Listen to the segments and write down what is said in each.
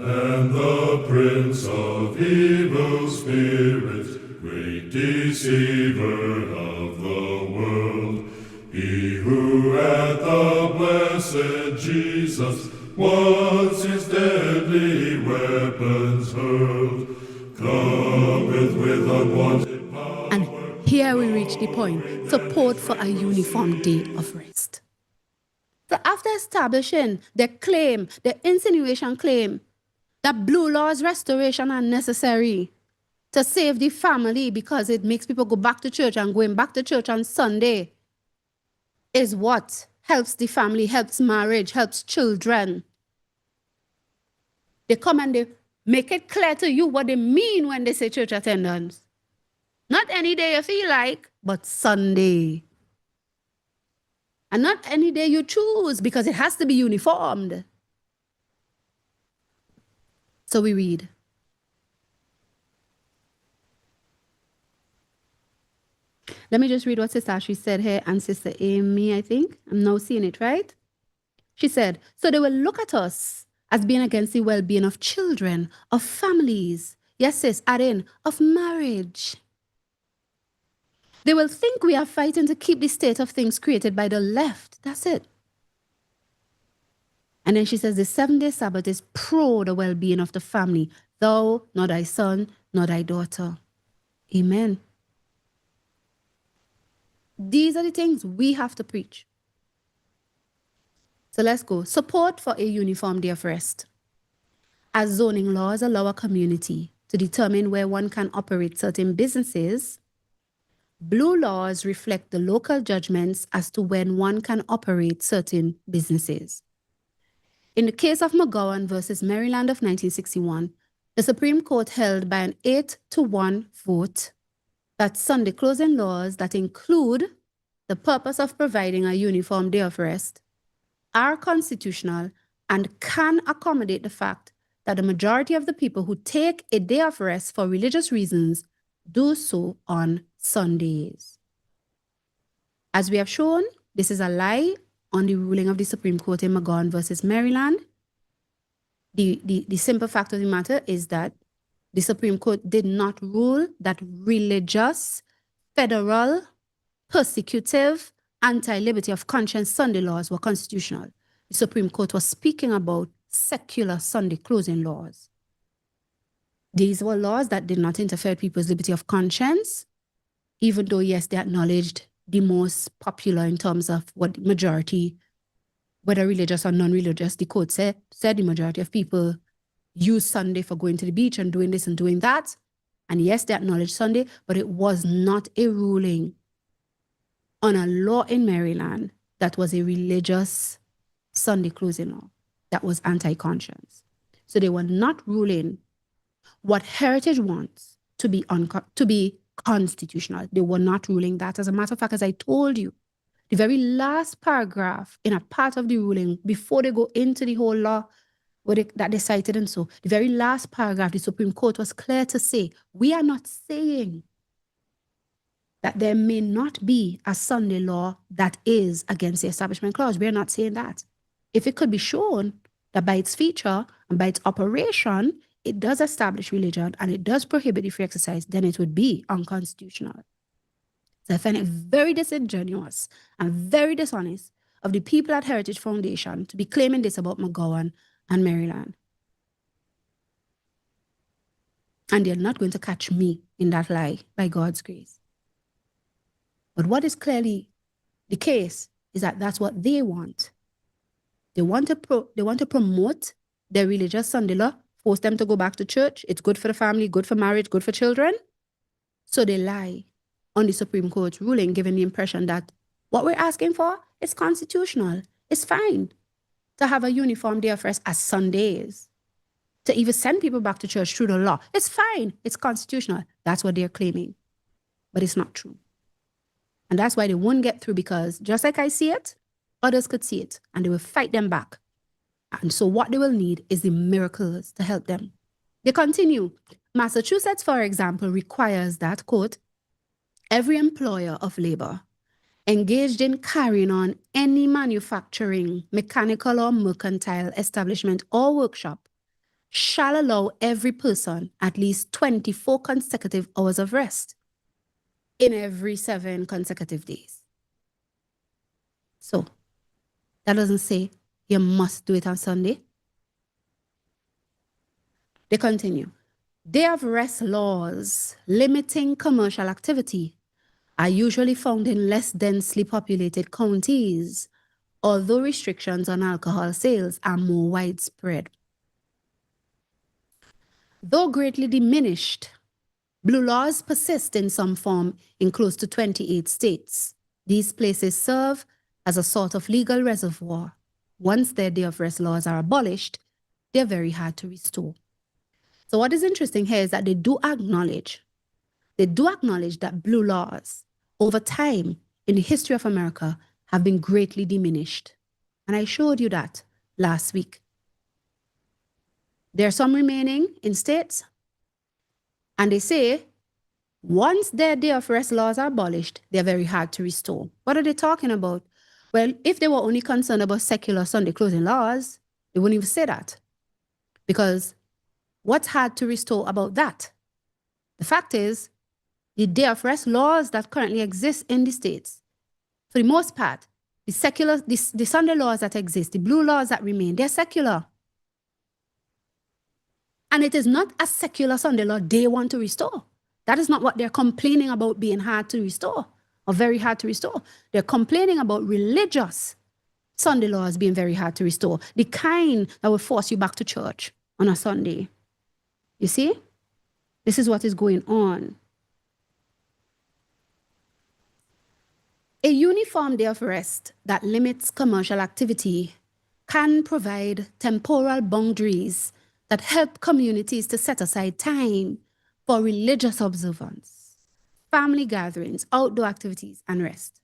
and the prince of evil spirit, great deceiver of the world, he who at the blessed Jesus once his deadly weapons hurled, cometh with unwanted power. And here we reach the point, support for a uniform day of rest. So after establishing the claim, the insinuation claim, that blue laws restoration are necessary to save the family because it makes people go back to church, and going back to church on Sunday is what helps the family, helps marriage, helps children. They come and they make it clear to you what they mean when they say church attendance. Not any day you feel like, but Sunday. And not any day you choose, because it has to be uniformed. So we read. Let me just read what Sister Ashley said here, and Sister Amy, I think. I'm now seeing it, right? She said, so they will look at us as being against the well-being of children, of families. Yes, sis, add in, of marriage. They will think we are fighting to keep the state of things created by the left. That's it. And then she says, the 7-day Sabbath is pro the well-being of the family. Thou, nor thy son, nor thy daughter. Amen. These are the things we have to preach. So let's go. Support for a uniform day of rest. As zoning laws allow a community to determine where one can operate certain businesses, blue laws reflect the local judgments as to when one can operate certain businesses. In the case of McGowan versus Maryland of 1961, the Supreme Court held by an 8-1 vote that Sunday closing laws that include the purpose of providing a uniform day of rest are constitutional and can accommodate the fact that the majority of the people who take a day of rest for religious reasons do so on Sundays. As we have shown, this is a lie on the ruling of the Supreme Court in McGowan versus Maryland. The simple fact of the matter is that the Supreme Court did not rule that religious, federal, persecutive, anti-liberty of conscience Sunday laws were constitutional. The Supreme Court was speaking about secular Sunday closing laws. These were laws that did not interfere with people's liberty of conscience, even though, yes, they acknowledged the most popular in terms of what the majority, whether religious or non-religious, the court said the majority of people use Sunday for going to the beach and doing this and doing that. And yes, they acknowledged Sunday, but it was not a ruling on a law in Maryland that was a religious Sunday closing law that was anti-conscience. So they were not ruling what Heritage wants to be constitutional. They were not ruling that. As a matter of fact, as I told you, the very last paragraph in a part of the ruling, before they go into the whole law that they cited, and so the very last paragraph, the Supreme Court was clear to say, we are not saying that there may not be a Sunday law that is against the Establishment Clause. We are not saying that. If it could be shown that by its feature and by its operation, it does establish religion and it does prohibit the free exercise, then it would be unconstitutional. So I find it very disingenuous and very dishonest of the people at Heritage Foundation to be claiming this about McGowan and Maryland. And they're not going to catch me in that lie, by God's grace. But what is clearly the case is that that's what they want. They want to promote their religious Sunday law, force them to go back to church. It's good for the family, good for marriage, good for children. So they lie on the Supreme Court's ruling, giving the impression that what we're asking for is constitutional. It's fine to have a uniform day of rest as Sundays, to even send people back to church through the law. It's fine. It's constitutional. That's what they're claiming. But it's not true. And that's why they won't get through, because just like I see it, others could see it and they will fight them back. And so what they will need is the miracles to help them. They continue. Massachusetts, for example, requires that, quote, every employer of labor engaged in carrying on any manufacturing, mechanical or mercantile establishment or workshop shall allow every person at least 24 consecutive hours of rest in every 7 consecutive days. So that doesn't say you must do it on Sunday. They continue. Day of rest laws limiting commercial activity are usually found in less densely populated counties, although restrictions on alcohol sales are more widespread. Though greatly diminished, blue laws persist in some form in close to 28 states. These places serve as a sort of legal reservoir. Once their day of rest laws are abolished, they're very hard to restore. So what is interesting here is that they do acknowledge that blue laws over time in the history of America have been greatly diminished. And I showed you that last week. There are some remaining in states, and they say once their day of rest laws are abolished, they're very hard to restore. What are they talking about? Well, if they were only concerned about secular Sunday closing laws, they wouldn't even say that. Because what's hard to restore about that? The fact is, the day of rest laws that currently exist in the states, for the most part, the Sunday laws that exist, the blue laws that remain, they're secular. And it is not a secular Sunday law they want to restore. That is not what they're complaining about being hard to restore or very hard to restore. They're complaining about religious Sunday laws being very hard to restore, the kind that will force you back to church on a Sunday. You see? This is what is going on. A uniform day of rest that limits commercial activity can provide temporal boundaries that help communities to set aside time for religious observance, family gatherings, outdoor activities, and rest.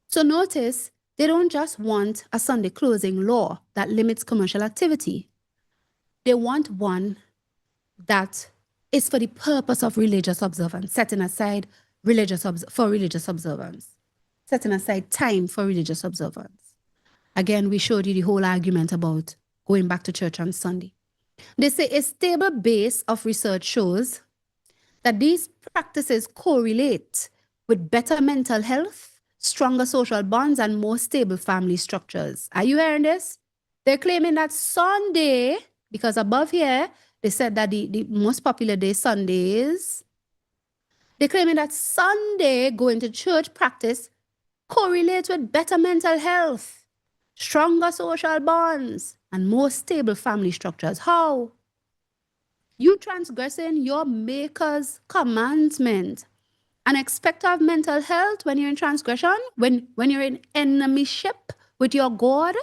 So notice, they don't just want a Sunday closing law that limits commercial activity. They want one that is for the purpose of religious observance, setting aside for religious observance, setting aside time for religious observance. Again, we showed you the whole argument about going back to church on Sunday. They say a stable base of research shows that these practices correlate with better mental health, stronger social bonds, and more stable family structures. Are you hearing this? They're claiming that Sunday, because above here, they said that the most popular day Sunday is. They're claiming that Sunday, going to church practice, correlates with better mental health, stronger social bonds, and more stable family structures. How? You transgressing your Maker's commandment and expect to have mental health when you're in transgression, when you're in enemyship with your God,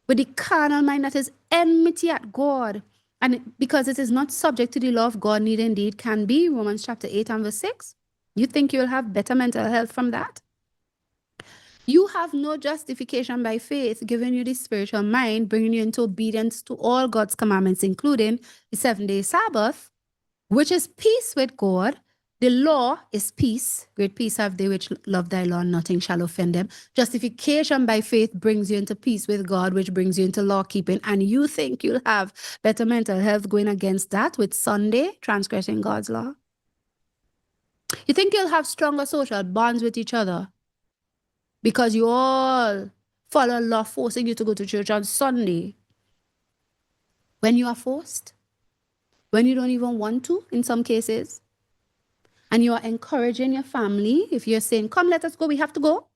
with the carnal mind that is enmity at God. And because it is not subject to the law of God, neither indeed can be, Romans chapter 8 and verse 6. You think you'll have better mental health from that? You have no justification by faith, giving you the spiritual mind, bringing you into obedience to all God's commandments, including the 7-day Sabbath, which is peace with God. The law is peace. Great peace have they which love thy law, and nothing shall offend them. Justification by faith brings you into peace with God, which brings you into law keeping. And you think you'll have better mental health going against that with Sunday, transgressing God's law? You think you'll have stronger social bonds with each other because you all follow law forcing you to go to church on Sunday when you are forced, when you don't even want to in some cases, and you are encouraging your family, if you're saying, come, let us go, we have to go,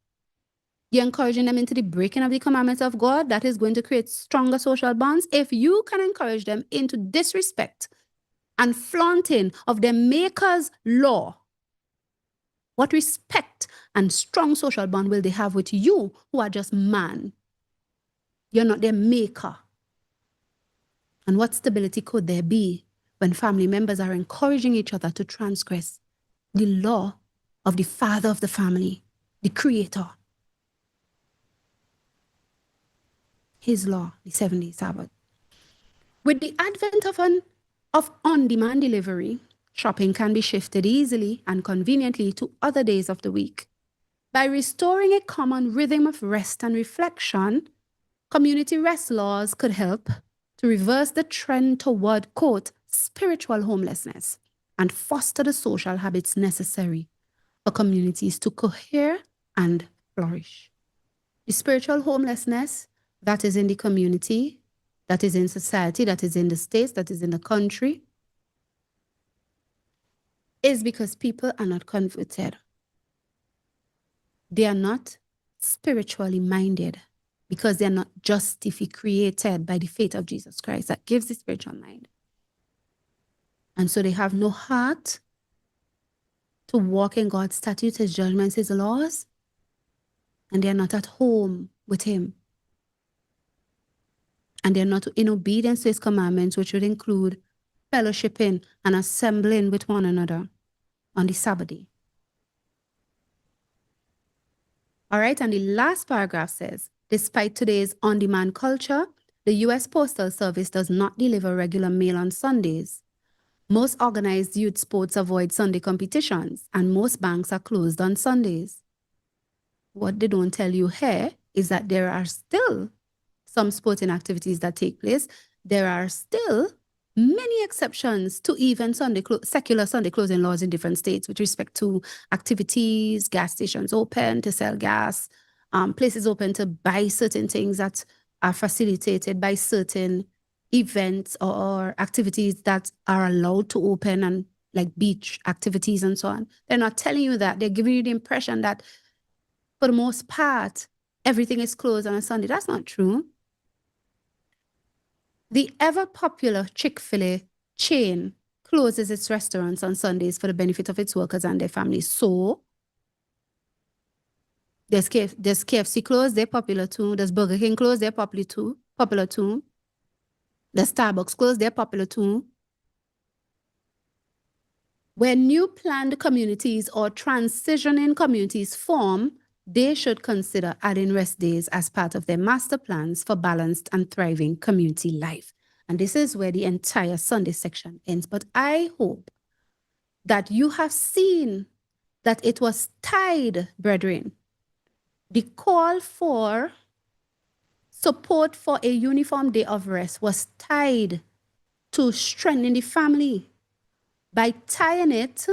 you're encouraging them into the breaking of the commandments of God, that is going to create stronger social bonds. If you can encourage them into disrespect and flaunting of their Maker's law, what respect and strong social bond will they have with you who are just man? You're not their maker. And what stability could there be when family members are encouraging each other to transgress the law of the father of the family, the creator? His law, the 7-day Sabbath. With the advent of on-demand delivery, shopping can be shifted easily and conveniently to other days of the week. By restoring a common rhythm of rest and reflection, community rest laws could help to reverse the trend toward, quote, spiritual homelessness and foster the social habits necessary for communities to cohere and flourish. The spiritual homelessness that is in the community, that is in society, that is in the states, that is in the country, is because people are not converted. They are not spiritually minded because they are not justified, created by the faith of Jesus Christ that gives the spiritual mind. And so they have no heart to walk in God's statutes, his judgments, his laws, and they are not at home with him. And they are not in obedience to his commandments, which would include fellowshipping and assembling with one another on the Sabbath day. All right, and the last paragraph says, despite today's on-demand culture, the U.S. Postal Service does not deliver regular mail on Sundays. Most organized youth sports avoid Sunday competitions, and most banks are closed on Sundays. What they don't tell you here is that there are still some sporting activities that take place. There are still many exceptions to even secular Sunday closing laws in different states with respect to activities, gas stations open to sell gas, places open to buy certain things that are facilitated by certain events or activities that are allowed to open, and like beach activities and so on. They're not telling you that. They're giving you the impression that for the most part, everything is closed on a Sunday. That's not true. The ever-popular Chick-fil-A chain closes its restaurants on Sundays for the benefit of its workers and their families. So, there's KFC closed, they're popular too. There's Burger King closed, they're popular too. The Starbucks closed, they're popular too. When new planned communities or transitioning communities form, they should consider adding rest days as part of their master plans for balanced and thriving community life. And this is where the entire Sunday section ends. But I hope that you have seen that it was tied, brethren. The call for support for a uniform day of rest was tied to strengthening the family by tying it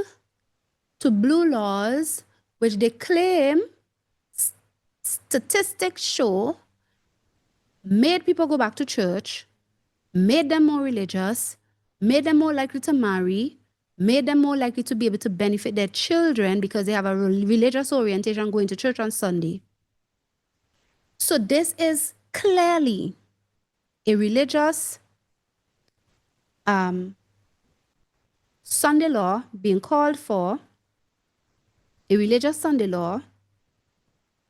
to blue laws, which they claim statistics show made people go back to church, made them more religious, made them more likely to marry, made them more likely to be able to benefit their children because they have a religious orientation going to church on Sunday. So this is clearly a religious Sunday law being called for, a religious Sunday law.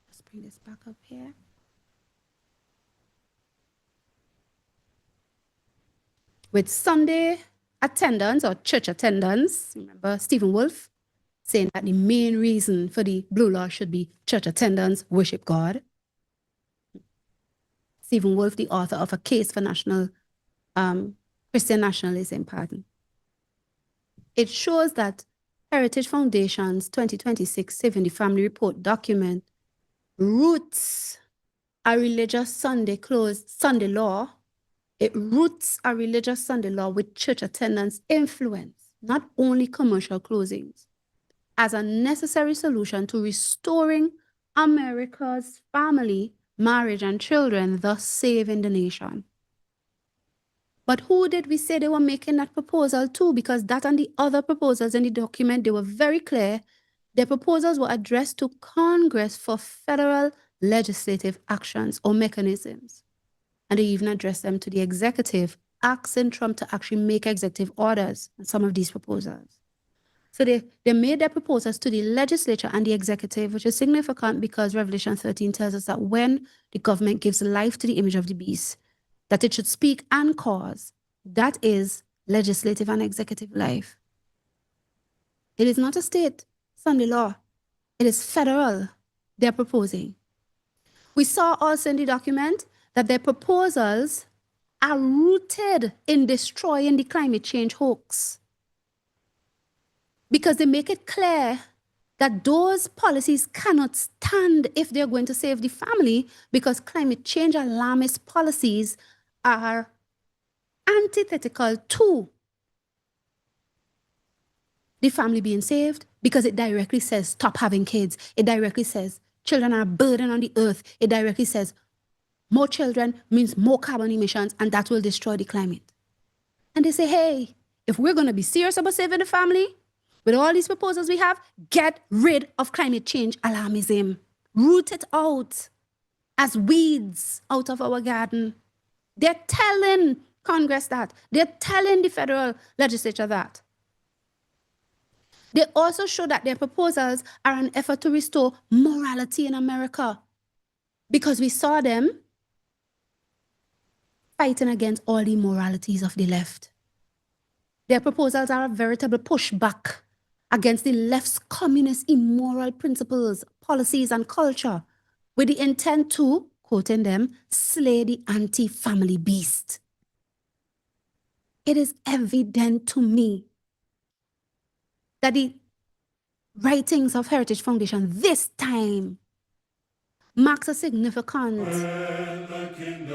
Let's bring this back up here. With Sunday attendance or church attendance, remember Stephen Wolfe saying that the main reason for the blue law should be church attendance, worship God. Stephen Wolfe, the author of A Case for National Christian Nationalism, pardon. It shows that Heritage Foundation's 2026 Saving the Family Report document roots a religious Sunday law. It roots a religious Sunday law with church attendance influence, not only commercial closings, as a necessary solution to restoring America's family, marriage, and children, thus saving the nation. But who did we say they were making that proposal to? Because that and the other proposals in the document, they were very clear. Their proposals were addressed to Congress for federal legislative actions or mechanisms. And they even addressed them to the executive, asking Trump to actually make executive orders on some of these proposals. So they made their proposals to the legislature and the executive, which is significant because Revelation 13 tells us that when the government gives life to the image of the beast, that it should speak and cause. That is legislative and executive life. It is not a state Sunday law. It is federal they're proposing. We saw also in the document that their proposals are rooted in destroying the climate change hoax, because they make it clear that those policies cannot stand if they're going to save the family, because climate change alarmist policies are antithetical to the family being saved because it directly says stop having kids. It directly says children are a burden on the earth. It directly says more children means more carbon emissions, and that will destroy the climate. And they say, hey, if we're going to be serious about saving the family, with all these proposals we have, get rid of climate change alarmism. Root it out as weeds out of our garden. They're telling Congress that. They're telling the federal legislature that. They also show that their proposals are an effort to restore morality in America, because we saw them fighting against all the immoralities of the left. Their proposals are a veritable pushback against the left's communist immoral principles, policies, and culture, with the intent to, quoting them, slay the anti-family beast. It is evident to me that the writings of Heritage Foundation this time marks a significant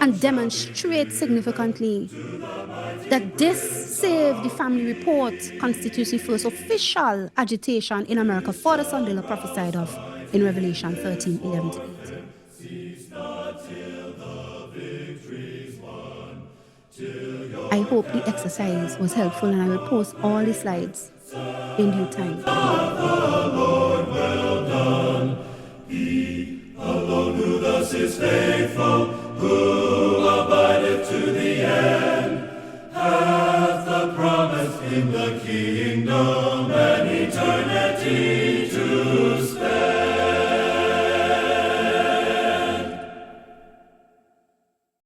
and demonstrates significantly that this Save the Family report constitutes the first official agitation in America for the Son Dilla prophesied of in Revelation 13, 11 to 18. I hope the exercise was helpful, and I will post all the slides in due time. He alone who thus is faithful, who